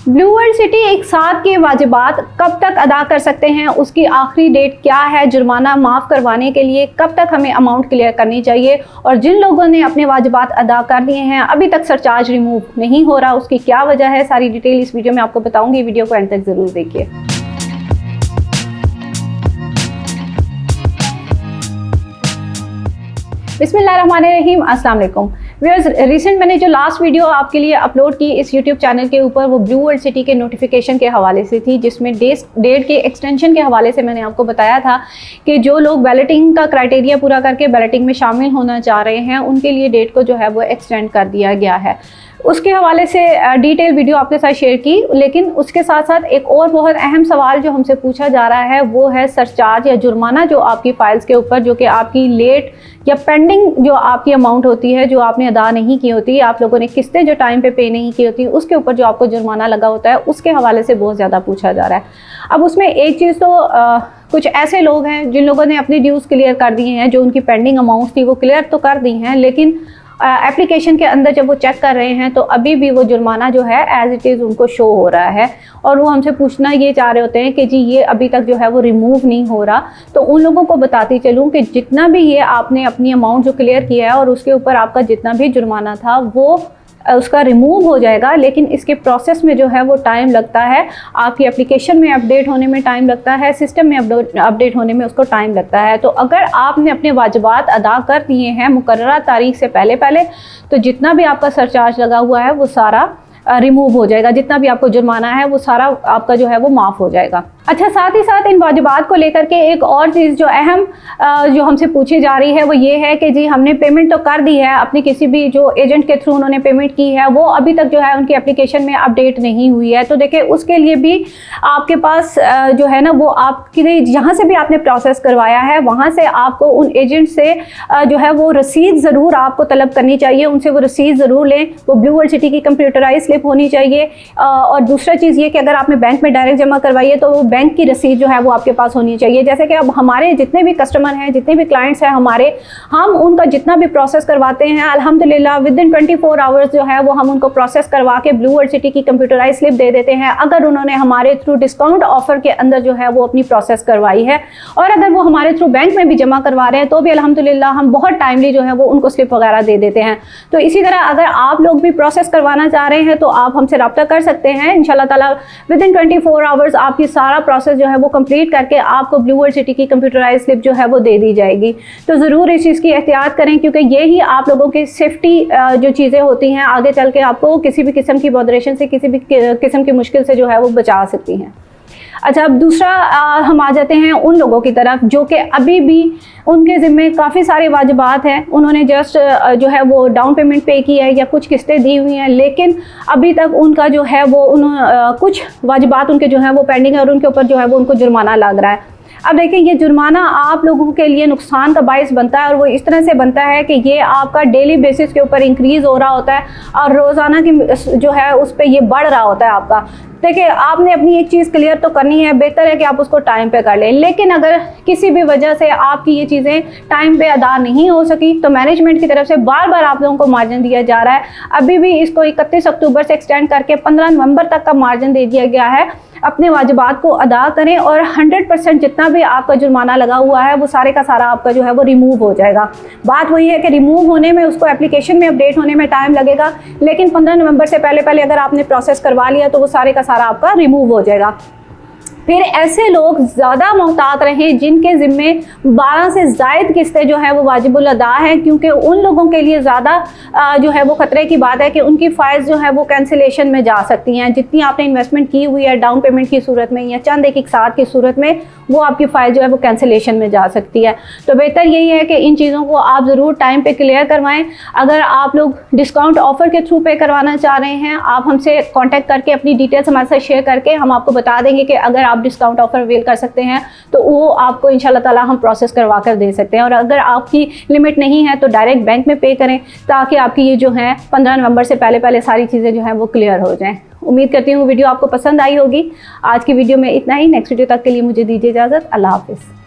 Blue world city एक साथ के वाजिबात कब तक अदा कर सकते हैं, उसकी आखिरी डेट क्या है, जुर्माना माफ़ करवाने के लिए कब तक हमें अमाउंट क्लियर करनी चाहिए, और जिन लोगों ने अपने वाजिबात अदा कर दिए हैं अभी तक सरचार्ज रिमूव नहीं हो रहा उसकी क्या वजह है, सारी डिटेल इस वीडियो में आपको बताऊंगी। वीडियो को एंड तक ज़रूर देखिए। बिस्मिल्लाहिर्रहमानिर्रहीम, अस्सलाम वालेकुम व्यूअर्स। रिसेंट मैंने जो लास्ट वीडियो आपके लिए अपलोड की इस यूट्यूब चैनल के ऊपर वो ब्लू वर्ल्ड सिटी के नोटिफिकेशन के हवाले से थी, जिसमें डेट के एक्सटेंशन के हवाले से मैंने आपको बताया था कि जो लोग बैलेटिंग का क्राइटेरिया पूरा करके बैलेटिंग में शामिल होना चाह रहे हैं उनके लिए डेट को जो है वो एक्सटेंड कर दिया गया है। उसके हवाले से डिटेल वीडियो आपके साथ शेयर की, लेकिन उसके साथ साथ एक और बहुत अहम सवाल जो हमसे पूछा जा रहा है वो है सरचार्ज या जुर्माना जो आपकी फ़ाइल्स के ऊपर, जो कि आपकी लेट या पेंडिंग जो आपकी अमाउंट होती है, जो आपने अदा नहीं की होती, आप लोगों ने किस्तें जो टाइम पे नहीं की होती, उसके ऊपर जो आपको जुर्माना लगा होता है उसके हवाले से बहुत ज़्यादा पूछा जा रहा है। अब उसमें एक चीज़ तो कुछ ऐसे लोग हैं जिन लोगों ने अपनी ड्यूज़ क्लियर कर दी हैं, जो उनकी पेंडिंग अमाउंट थी वो क्लियर तो कर दी हैं, लेकिन एप्लीकेशन के अंदर जब वो चेक कर रहे हैं तो अभी भी वो जुर्माना जो है एज इट इज़ उनको शो हो रहा है, और वो हमसे पूछना ये चाह रहे होते हैं कि जी ये अभी तक जो है वो रिमूव नहीं हो रहा। तो उन लोगों को बताती चलूँ कि जितना भी ये आपने अपनी अमाउंट जो क्लियर किया है और उसके ऊपर आपका जितना भी जुर्माना था वो उसका रिमूव हो जाएगा, लेकिन इसके प्रोसेस में जो है वो टाइम लगता है। आपकी एप्लीकेशन में अपडेट होने में टाइम लगता है, सिस्टम में अपडेट होने में उसको टाइम लगता है। तो अगर आपने अपने वाजिबात अदा कर दिए हैं मुकर्ररा तारीख से पहले तो जितना भी आपका सरचार्ज लगा हुआ है वो सारा रिमूव हो जाएगा, जितना भी आपको जुर्माना है वो सारा आपका जो है वो माफ़ हो जाएगा। अच्छा, साथ ही साथ इन वाजिबात को लेकर के एक और चीज़ जो अहम जो हमसे पूछी जा रही है वो ये है कि जी हमने पेमेंट तो कर दी है, अपनी किसी भी जो एजेंट के थ्रू उन्होंने पेमेंट की है वो अभी तक जो है उनकी एप्लीकेशन में अपडेट नहीं हुई है। तो देखिए उसके लिए भी आपके पास जो है ना वो आपकी जहाँ से भी आपने प्रोसेस करवाया है वहाँ से आपको उन एजेंट से जो है वो रसीद ज़रूर आपको तलब करनी चाहिए, उनसे वो रसीद ज़रूर लें। वो ब्लू वर्ल्ड सिटी की कंप्यूटराइज स्लिप होनी चाहिए, और दूसरा चीज़ ये कि अगर आपने बैंक में डायरेक्ट जमा करवाई है तो वो बैंक की रसीद जो है वो आपके पास होनी चाहिए। जैसे कि अब हमारे जितने भी कस्टमर हैं, जितने भी क्लाइंट्स हैं हमारे, हम उनका जितना भी प्रोसेस करवाते हैं अल्हम्दुलिल्लाह विद इन 24 आवर्स जो है वो हम उनको प्रोसेस करवा के ब्लू वर्ल्ड सिटी की कंप्यूटराइज स्लिप दे देते हैं, अगर उन्होंने हमारे थ्रू डिस्काउंट ऑफर के अंदर जो है वो अपनी प्रोसेस करवाई है। और अगर वो हमारे थ्रू बैंक में भी जमा करवा रहे हैं तो भी अल्हम्दुलिल्लाह हम बहुत टाइमली जो है वो उनको स्लिप वगैरह दे देते हैं। तो इसी तरह अगर आप लोग भी प्रोसेस करवाना चाह रहे हैं तो आप हमसे रब्ता कर सकते हैं। इंशाल्लाह ताला विद इन 24 आवर्स आपकी सारा प्रोसेस जो है वो कंप्लीट करके आपको ब्लू वर्ल्ड सिटी की कंप्यूटराइज स्लिप जो है वो दे दी जाएगी। तो ज़रूर इस चीज़ की एहतियात करें, क्योंकि ये ही आप लोगों की सेफ्टी जो चीज़ें होती हैं आगे चल के आपको किसी भी किस्म की बॉदरेशन से, किसी भी किस्म की मुश्किल से जो है वो बचा सकती हैं। अच्छा, अब दूसरा हम आ जाते हैं उन लोगों की तरफ जो कि अभी भी उनके ज़िम्मे काफ़ी सारे वाजिबात हैं, उन्होंने जस्ट जो है वो डाउन पेमेंट पे की है या कुछ किस्तें दी हुई हैं, लेकिन अभी तक उनका जो है वो कुछ वाजिबात उनके जो हैं वो पेंडिंग है और उनके ऊपर जो है वो उनको जुर्माना लग रहा है। अब देखिए ये जुर्माना आप लोगों के लिए नुकसान का बायस बनता है, और वो इस तरह से बनता है कि ये आपका डेली बेसिस के ऊपर इंक्रीज़ हो रहा होता है और रोज़ाना की जो है उस पर ये बढ़ रहा होता है आपका। देखिए आपने अपनी एक चीज़ क्लियर तो करनी है, बेहतर है कि आप उसको टाइम पे कर लें, लेकिन अगर किसी भी वजह से आपकी ये चीज़ें टाइम पे अदा नहीं हो सकी तो मैनेजमेंट की तरफ से बार बार आप लोगों को मार्जिन दिया जा रहा है। अभी भी इसको 31 अक्टूबर से एक्सटेंड करके 15 नवंबर तक का मार्जिन दे दिया गया है। अपने वाजिबात को अदा करें और 100% जितना भी आपका जुर्माना लगा हुआ है वो सारे का सारा आपका जो है वो रिमूव हो जाएगा। बात वही है कि रिमूव होने में उसको एप्लीकेशन में अपडेट होने में टाइम लगेगा, लेकिन 15 नवंबर से पहले अगर आपने प्रोसेस करवा लिया तो वो सारे का सारा आपका रिमूव हो जाएगा। फिर ऐसे लोग ज़्यादा मोहतात रहें जिनके ज़िम्मे 12 से ज़ायद किस्तें जो है वो वाजिबुल अदा हैं, क्योंकि उन लोगों के लिए ज़्यादा जो है वो ख़तरे की बात है कि उनकी फ़ाइल्स जो है वो कैंसिलेशन में जा सकती हैं। जितनी आपने इन्वेस्टमेंट की हुई है डाउन पेमेंट की सूरत में या चंद एक साथ की सूरत में, वो आपकी फ़ाइल जो है वो कैंसिलेशन में जा सकती है। तो बेहतर यही है कि इन चीज़ों को आप ज़रूर टाइम पे क्लियर करवाएं। अगर आप लोग डिस्काउंट ऑफ़र के थ्रू पे करवाना चाह रहे हैं, आप हमसे कांटेक्ट करके अपनी डिटेल्स हमारे साथ शेयर करके हम आपको बता देंगे कि अगर आप डिस्काउंट ऑफ़र अवेल कर सकते हैं तो वो आपको इंशाल्लाह ताला हम प्रोसेस करवा कर दे सकते हैं। और अगर आपकी लिमिट नहीं है तो डायरेक्ट बैंक में पे करें, ताकि आपकी ये जो है 15 नवंबर से पहले सारी चीज़ें जो हैं वो क्लियर हो जाएँ। उम्मीद करती हूँ वीडियो आपको पसंद आई होगी। आज की वीडियो में इतना ही। नेक्स्ट वीडियो तक के लिए मुझे दीजिए इजाज़त। अल्लाह हाफ़िज़।